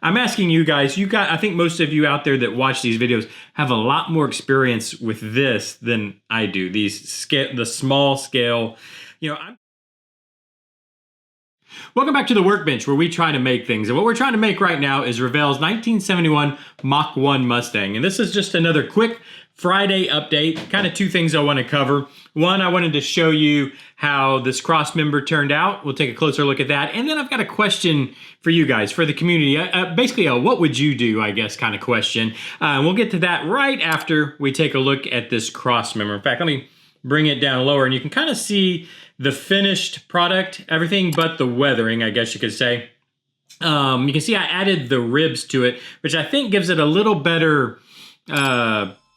I'm asking you guys, I think most of you out there that watch these videos have a lot more experience with this than I do. The small scale, Welcome back to the Workbench, where we try to make things. And what we're trying to make right now is Revell's 1971 Mach 1 Mustang. And this is just another quick Friday update. Kind of two things I want to cover. One, I wanted to show you how this Crossmember turned out. We'll take a closer look at that. And then I've got a question for you guys, for the community. Basically, a what would you do, I guess, kind of question. We'll get to that right after we take a look at this Crossmember. In fact, let me bring it down lower, and you can kind of see the finished product, everything but the weathering, I guess you could say. You can see I added the ribs to it, which I think gives it a little better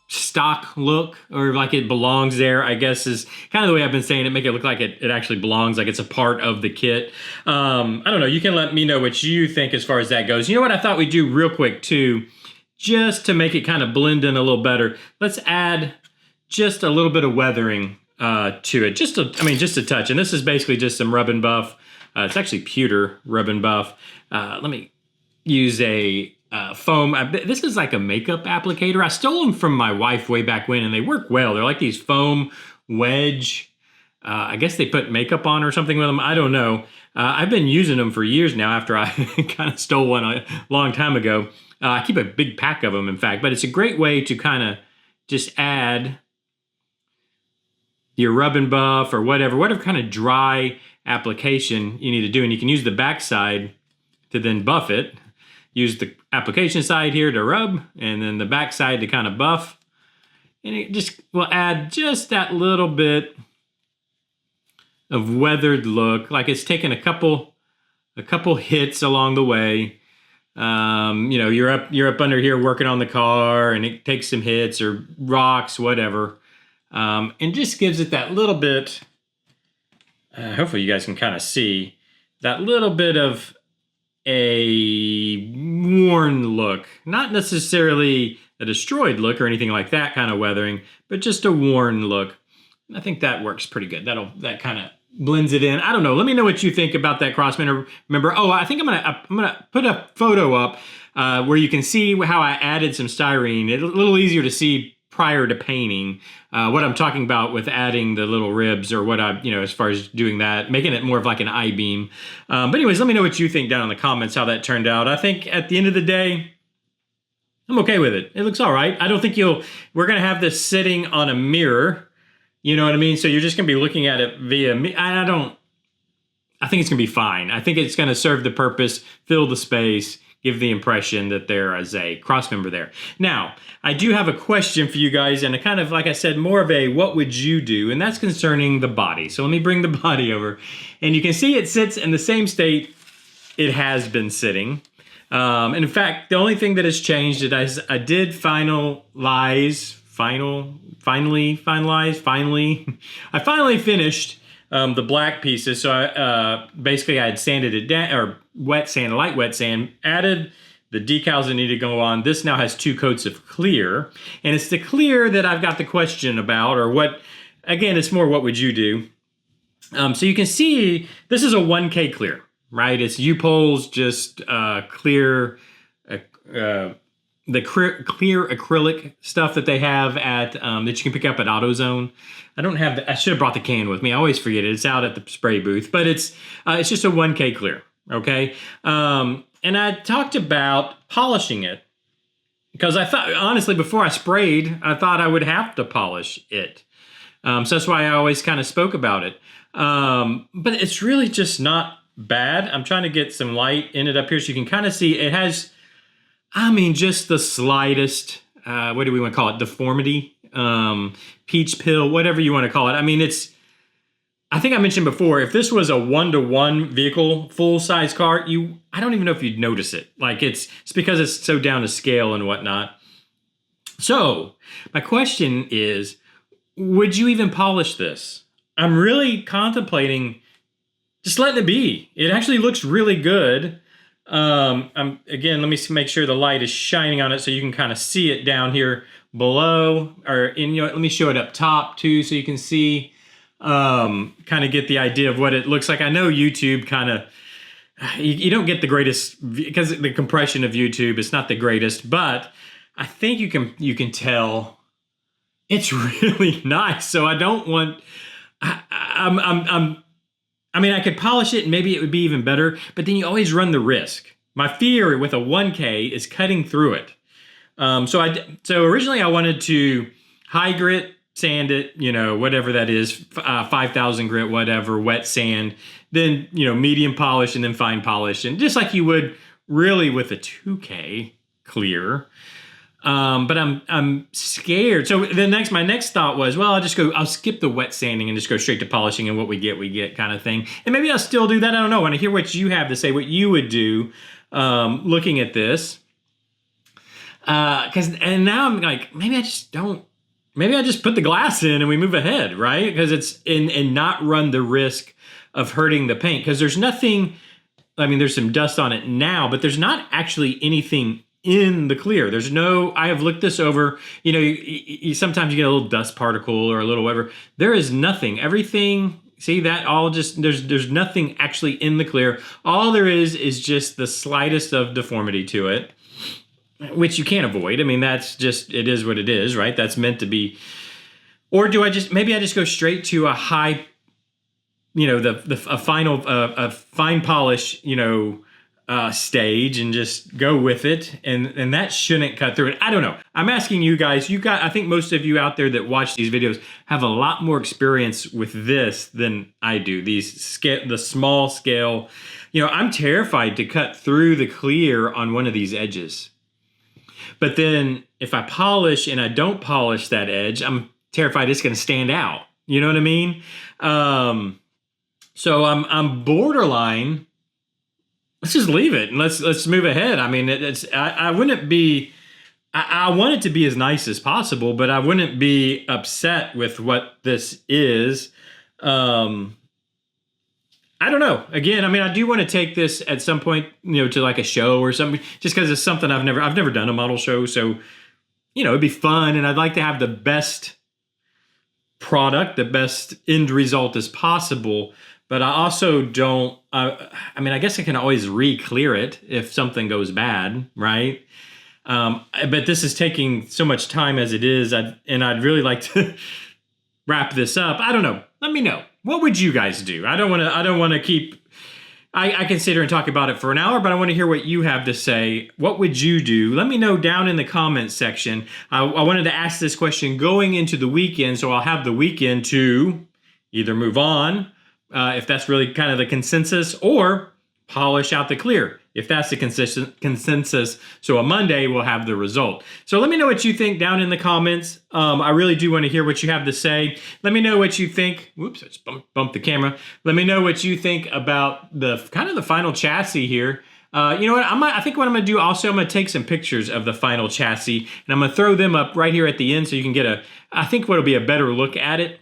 stock look, or like it belongs there, I guess is kind of the way I've been saying it, make it look like it actually belongs, like it's a part of the kit. I don't know, you can let me know what you think as far as that goes. You know what I thought we'd do real quick too, just to make it kind of blend in a little better, let's add just a little bit of weathering to it, just a touch. And this is basically just some rub and buff. It's actually pewter rub and buff. Let me use a foam. This is like a makeup applicator. I stole them from my wife way back when, and they work well. They're like these foam wedge. I guess they put makeup on or something with them. I don't know. I've been using them for years now after I kind of stole one a long time ago. I keep a big pack of them, in fact, but it's a great way to kind of just add your rub and buff or whatever kind of dry application you need to do. And you can use the back side to then buff it. Use the application side here to rub, and then the back side to kind of buff. And it just will add just that little bit of weathered look, like it's taken a couple hits along the way. You're up under here working on the car, and it takes some hits or rocks, whatever. And just gives it that little bit, hopefully you guys can kind of see, that little bit of a worn look. Not necessarily a destroyed look or anything like that kind of weathering, but just a worn look. And I think that works pretty good. That kind of blends it in. I don't know. Let me know what you think about that Crossmember. Remember, I think I'm gonna put a photo up where you can see how I added some styrene. It's a little easier to see prior to painting, what I'm talking about with adding the little ribs, or what as far as doing that, making it more of like an I-beam. But anyways, let me know what you think down in the comments, how that turned out. I think at the end of the day, I'm okay with it. It looks all right. I don't think we're going to have this sitting on a mirror. You know what I mean? So you're just going to be looking at it via me. I think it's going to be fine. I think it's going to serve the purpose, fill the space, give the impression that there is a Crossmember there. Now, I do have a question for you guys, and a kind of, like I said, more of a what would you do, and that's concerning the body. So let me bring the body over, and you can see it sits in the same state it has been sitting. And in fact, the only thing that has changed is I did finally finished the black pieces. So basically I had sanded it down, or light wet sand, added the decals that need to go on. This now has 2 coats of clear, and it's the clear that I've got the question about, or what, again, it's more what would you do. So you can see this is a 1K clear, right? It's U-Poles, just clear, the clear acrylic stuff that they have at that you can pick up at AutoZone. I should have brought the can with me. I always forget it. It's out at the spray booth, but it's just a 1K clear. Okay. And I talked about polishing it, because I thought, honestly, before I sprayed, I thought I would have to polish it. So that's why I always kind of spoke about it. But it's really just not bad. I'm trying to get some light in it up here so you can kind of see it has, just the slightest, what do we want to call it? Deformity, peach pill, whatever you want to call it. I think I mentioned before, if this was a 1-to-1 vehicle, full-size car, I don't even know if you'd notice it. Like it's because it's so down to scale and whatnot. So my question is, would you even polish this? I'm really contemplating just letting it be. It actually looks really good. Again, let me make sure the light is shining on it so you can kind of see it down here below, let me show it up top too, so you can see, kind of get the idea of what it looks like. I know YouTube kind of you don't get the greatest, because the compression of YouTube is not the greatest, but I think you can tell it's really nice. So I don't want, I mean, I could polish it and maybe it would be even better, but then you always run the risk. My fear with a 1K is cutting through it. So originally I wanted to high grit, sand it, whatever that is, 5,000 grit, whatever, wet sand, then, medium polish and then fine polish. And just like you would really with a 2K clear. But I'm scared. So my next thought was, well, I'll skip the wet sanding and just go straight to polishing, and what we get kind of thing. And maybe I'll still do that. I don't know. I want to hear what you have to say, what you would do, looking at this. And now I'm like, maybe I just put the glass in and we move ahead, right? Because it's and not run the risk of hurting the paint. Because there's nothing, I mean, there's some dust on it now, but there's not actually anything in the clear. I have looked this over, sometimes you get a little dust particle or a little whatever. There is nothing. Everything, see that all just, there's nothing actually in the clear. All there is just the slightest of deformity to it, which you can't avoid. I mean, that's just, it is what it is, right? That's meant to be. Or do maybe I just go straight to a high, a fine polish, stage and just go with it, and that shouldn't cut through it. I don't know. I'm asking you guys. I think most of you out there that watch these videos have a lot more experience with this than I do. The small scale. I'm terrified to cut through the clear on one of these edges. But then if I polish and I don't polish that edge, I'm terrified it's going to stand out. You know what I mean? So I'm borderline. Let's just leave it and let's move ahead. I mean, I wouldn't be. I want it to be as nice as possible, but I wouldn't be upset with what this is. I don't know. Again, I mean, I do want to take this at some point, to like a show or something, just because it's something I've never done a model show, so it'd be fun, and I'd like to have the best product, the best end result as possible. But I also don't, I mean, I guess I can always re-clear it if something goes bad, right? But this is taking so much time as it is, and I'd really like to wrap this up. I don't know. Let me know. What would you guys do? I don't want to keep, I can sit here and talk about it for an hour, but I want to hear what you have to say. What would you do? Let me know down in the comments section. I wanted to ask this question going into the weekend, so I'll have the weekend to either move on, if that's really kind of the consensus, or polish out the clear, if that's the consensus. So on Monday, we'll have the result. So let me know what you think down in the comments. I really do want to hear what you have to say. Let me know what you think. Whoops, I just bumped the camera. Let me know what you think about the kind of the final chassis here. You know what? I think what I'm going to do also, I'm going to take some pictures of the final chassis, and I'm going to throw them up right here at the end so you can get I think what'll be a better look at it.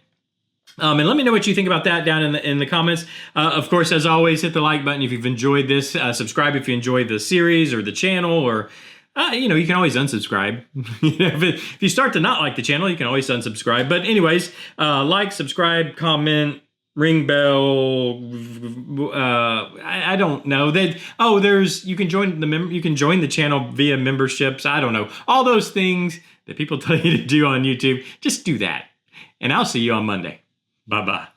And let me know what you think about that down in the comments. Of course, as always, hit the like button if you've enjoyed this. Subscribe if you enjoyed the series or the channel, or you can always unsubscribe. If you start to not like the channel, you can always unsubscribe. But anyways, like, subscribe, comment, ring bell. I don't know. You can join the channel via memberships. I don't know, all those things that people tell you to do on YouTube. Just do that, and I'll see you on Monday. Bye-bye.